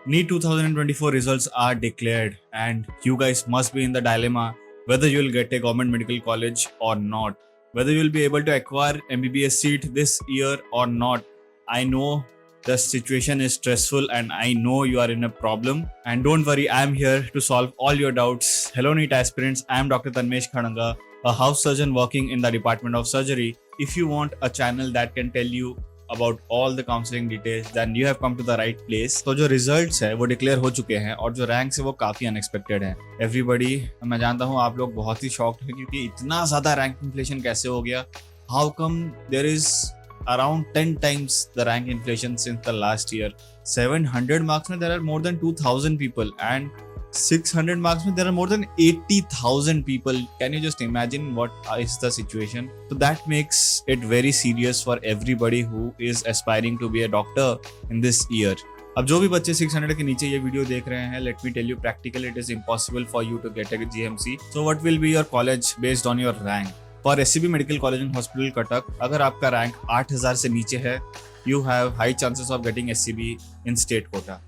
NEET 2024 results are declared, and you guys must be in the dilemma whether you'll get a government medical college or not, whether you'll be able to acquire MBBS seat this year or not. I know the situation is stressful and I know you are in a problem. And don't worry, I am here to solve all your doubts. Hello, NEET aspirants. I am Dr. Tanmesh Khadanga, a house surgeon working in the Department of Surgery. If you want a channel that can tell you about all the counseling details, then you have come to the right place. तो जो results है वो declare हो चुके हैं और जो ranks है वो काफी unexpected है. Everybody, मैं जानता हूँ आप लोग बहुत ही shocked हैं क्योंकि इतना ज़्यादा rank inflation कैसे हो गया? How come there is around 10 times the rank inflation since the last year? 700 marks में there are more than 2,000 people and 600 marks में there are more than 80,000 people. Can you just imagine what is the situation? So that makes it very serious for everybody who is aspiring to be a doctor in this year. अब जो भी बच्चे 600 के नीचे ये video देख रहे हैं, let me tell you practically it is impossible for you to get a GMC. So what will be your college based on your rank? For SCB Medical College and Hospital Cuttack, अगर आपका rank 8,000 से नीचे है, you have high chances of getting SCB in state quota.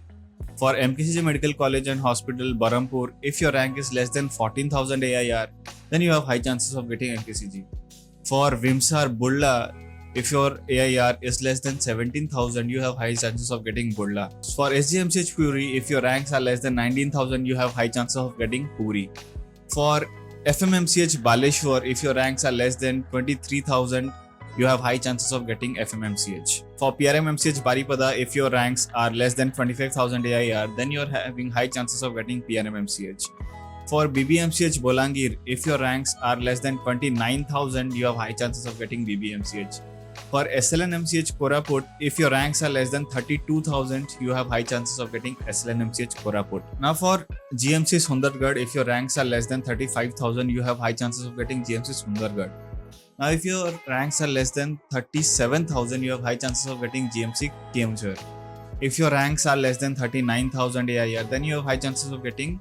For MKCG Medical College and Hospital Berhampur, if your rank is less than 14,000 AIR, then you have high chances of getting MKCG. For Vimsar Bulla, if your AIR is less than 17,000, you have high chances of getting Bulla. For SGMCH Puri, if your ranks are less than 19,000, you have high chances of getting Puri. For FMMCH Baleshwar, if your ranks are less than 23,000, you have high chances of getting FMMCH. For PRMMCH Baripada, if your ranks are less than 25,000 AIR, then you are having high chances of getting PRMMCH. For BBMCH Bolangir, if your ranks are less than 29,000, you have high chances of getting BBMCH. For SLNMCH Koraput, if your ranks are less than 32,000, you have high chances of getting SLNMCH Koraput. Now for GMC Sundargarh, if your ranks are less than 35,000, you have high chances of getting GMC Sundargarh. Now if your ranks are less than 37,000, you have high chances of getting GMC Keonjhar. If your ranks are less than 39,000 AIR, then you have high chances of getting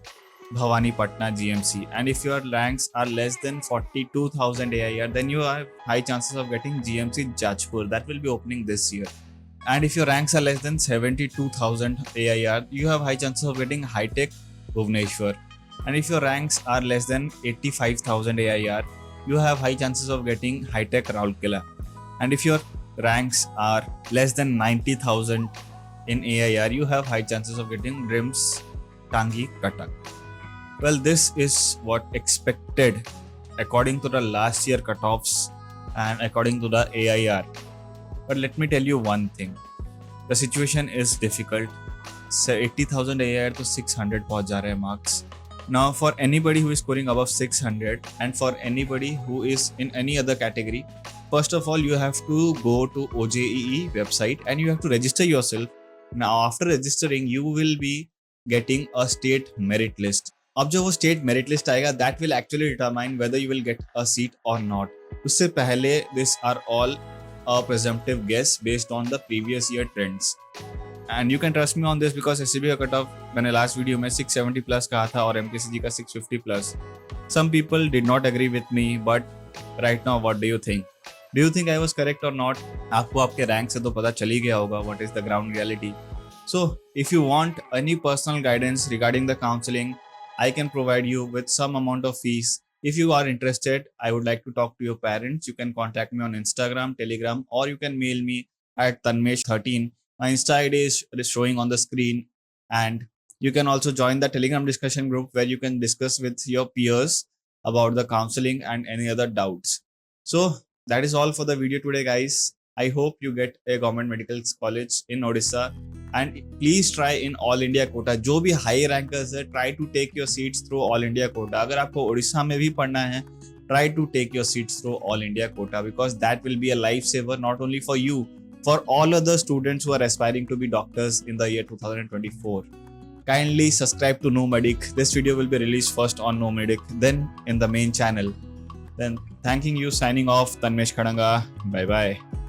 Bhavani Patna GMC. And if your ranks are less than 42,000 AIR, then you have high chances of getting GMC Jajpur. That will be opening this year. And if your ranks are less than 72,000 AIR, you have high chances of getting High-Tech Bhubaneswar. And if your ranks are less than 85,000 AIR, you have high chances of getting High-Tech Rourkela. And if your ranks are less than 90,000 in AIR, you have high chances of getting RIMS Tangi Cuttack. Well, this is what expected according to the last year cutoffs and according to the AIR. But let me tell you one thing. The situation is difficult. So 80,000 AIR to 600 पहुंच जा रहे हैं marks. Now for anybody who is scoring above 600 and for anybody who is in any other category, first of all you have to go to OJEE website and you have to register yourself. Now after registering you will be getting a state merit list. अब जो वो state merit list आएगा that will actually determine whether you will get a seat or not. उससे पहले these are all a presumptive guess based on the previous year trends. And you can trust me on this because SCB का cutoff मैंने last video में 670 plus कहा था और MKCG का 650 plus. Some people did not agree with me, but right now what do you think? Do you think I was correct or not? आपको आपके rank से तो पता चल ही गया होगा what is the ground reality. So if you want any personal guidance regarding the counseling, I can provide you with some amount of fees. If you are interested, I would like to talk to your parents. You can contact me on Instagram, Telegram, or you can mail me at Tanmesh13. My Insta ID is showing on the screen, and you can also join the Telegram discussion group where you can discuss with your peers about the counseling and any other doubts. So that is all for the video today, guys. I hope you get a government medical college in Odisha, and please try in all India quota. जो भी high rankers है, try to take your seats through all India quota. अगर आपको ओडिशा में भी पढ़ना है, try to take your seats through all India quota because that will be a lifesaver not only for you, for all other students who are aspiring to be doctors in the year 2024. Kindly subscribe to NoMedic. This video will be released first on NoMedic, then in the main channel. Then thanking you, signing off, Tanmesh Khadanga. Bye bye.